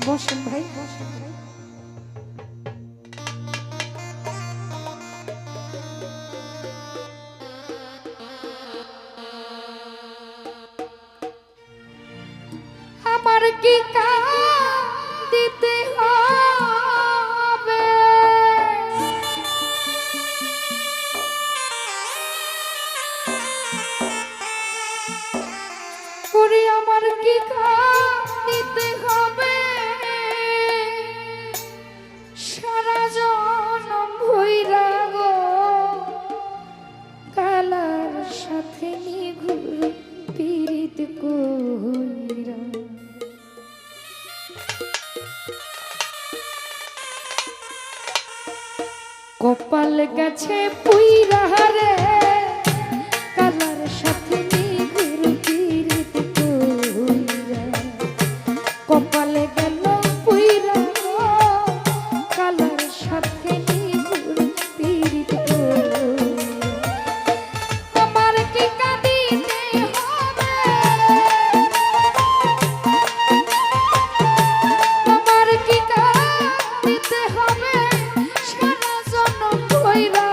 বসেন ভাই। আমার কি দিতে হবে করে, আমার কি দিতে হবে সারা জনম ভইরা গো কালার সাথে নিঘুর পীড়িত কইরা। কপাল গেছে পুইরা রে কালার সাথে নিঘুর পীড়িত কইরা। কপালে গেল পুইরা কালার সাথে নিঘুর পীড়িত কইরা। আমার কি কাঁদিতে হবে, আমার কি কাঁদিতে হবে সারা জনম ভইরা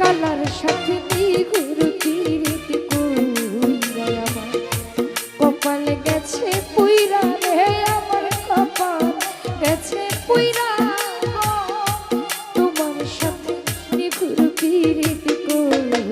কালার সাথে নিঘুর পীড়িত কইরা। আমার কপাল গেছে পুইরা রে, আমার কপাল গেছে পুইরা তোমার সাথে নিঘুর পীড়িত কইরা।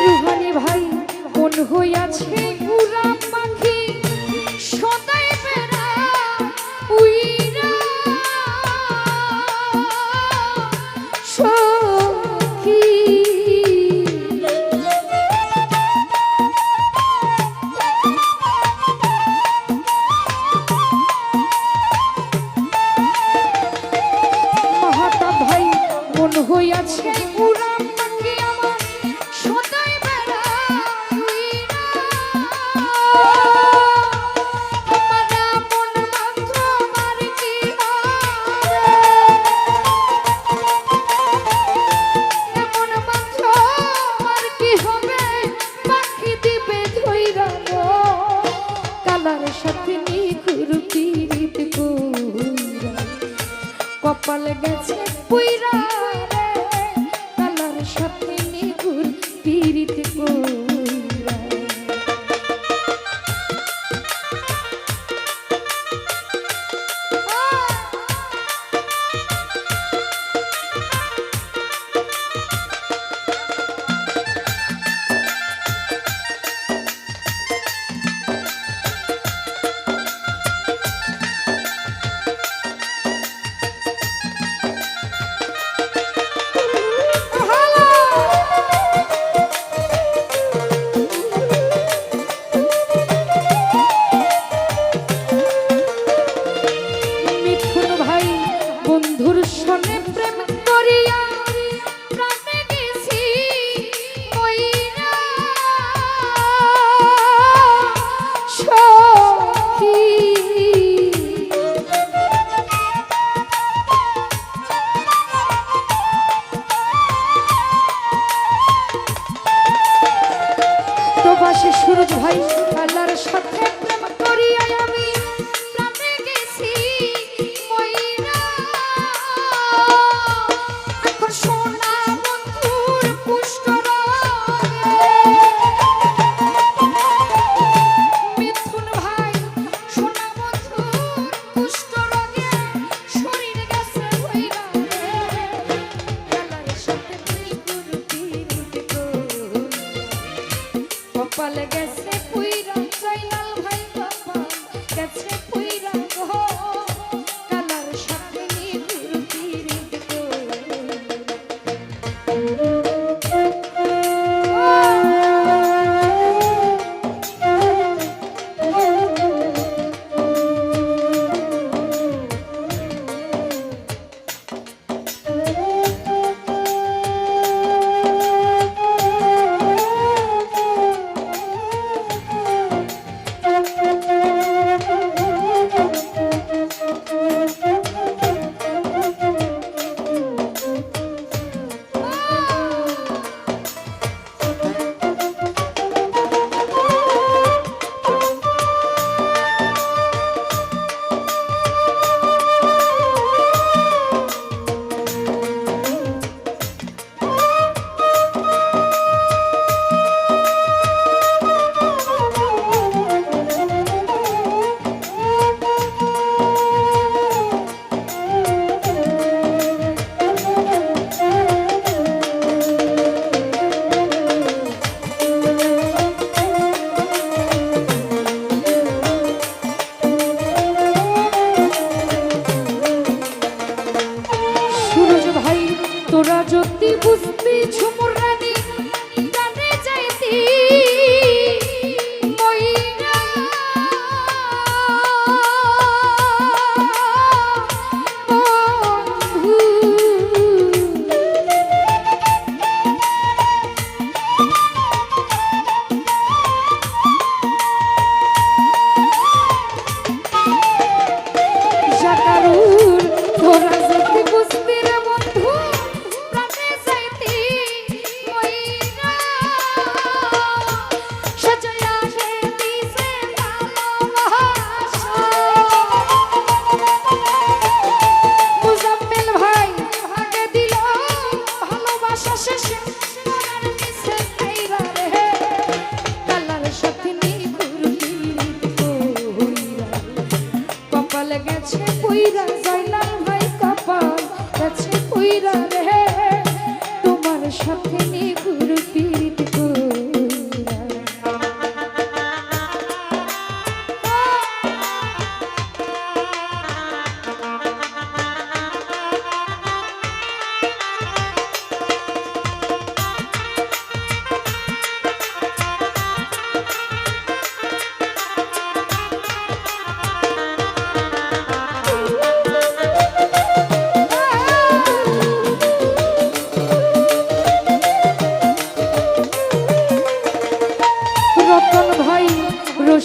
রুহানি ভাই মন হইয়াছে উড়া পাখি সদাই বেড়া উইরা সখী। মাহাতা ভাই মন হইয়াছে উড়া পাখি আমার সদাই বেড়া উইরা। আমার মন বান্ধ আমার কি হবে, মন বান্ধ আমার কি হবে পাখি দিবে ধইরা গো কালার সাথে নিঘুর পীড়িত কইরা। কপাল গেছে পুইরা রে কালার সাথে নিঘুর পীড়িত কইরা। মিঠুন ভাই বন্ধুর সনে প্রেম করিয়া প্রাণে গেছি মইরা সখী। প্রবাসী সুরজ ভাই কালার সাথে প্রেম করিয়া আমি প্রাণে গেছি মইরা। এখন সোনা বন্ধুর পুষ্ট রগে মিথুন ভাই সোনা বন্ধুর পুষ্ট রগে শরীর গেছে হইরা কালার সাথে নিঘুর পীড়িত কইরা। কপাল গেছে পুইরা জয়নাল ভাই কপাল গেছে পুইরা গো কালার সাথে নিঘুর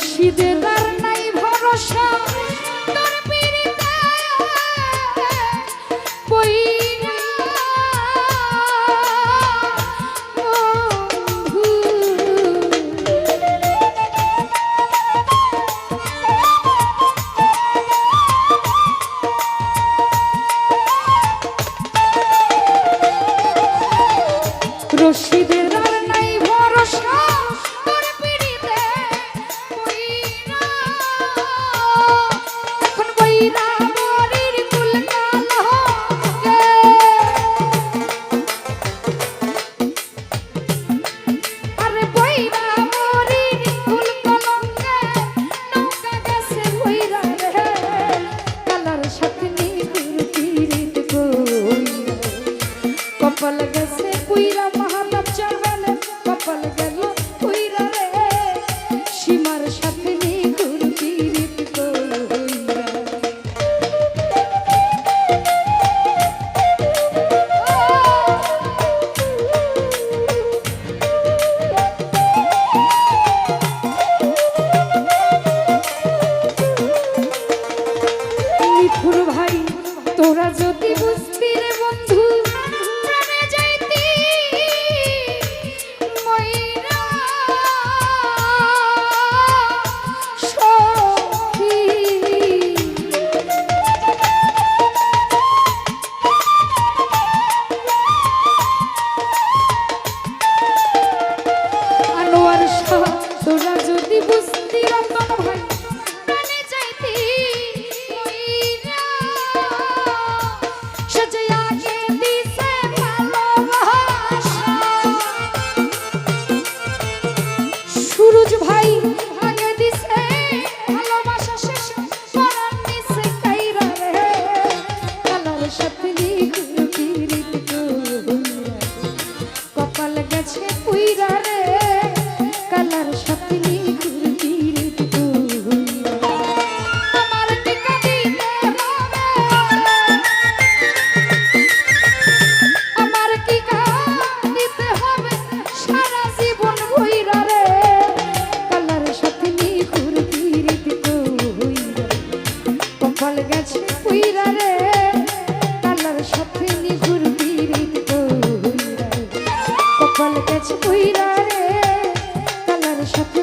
রশিদের আর নাই ভরসা তোর পিরিতে পইরা রশিদের আর নাই ভরসা তোর পিরিতে পইরা এখন বইরা মরির কুল কালকে আরে বইরা মরির কুল কলঙ্কে নৌকা গেছে বইরা রে কালার সাথে নিগুর পিরিত কইরা কপাল গেছে পুইরা মহাতাপ চরণ কপাল গেল পুইরা রে সীমার সাথে নিগুর পিরিত কইরা মিঠুর ভাই তোরা যদি বুঝতি রে বন্ধু প্রাণে যাইতি ময়রা সখী আনোয়ার শাহ তোরা যদি বুঝতি রতন ভাই প্রাণে যাইতি ময়রা সে আগে দিছে ভালোবাসা সুরজ ভাই আগে দিছে ভালোবাসা শেষ করার নিছে কাইরা রে কালার সাথে নিগুর পিরিত কইরা কপাল গেছে পুইরা রে কালার সাথে নিগুর পিরিত কইরা আমার টিকা দিতে হবে আমার কি দিতে হবে সারা জীবন ভইরা রে কালার সাথে নিগুর পিরিত কইরা কপাল গেছে পুইরা রে কালার সাথে নিগুর পিরিত কইরা কপাল গেছে পুইরা রে কালার সাথে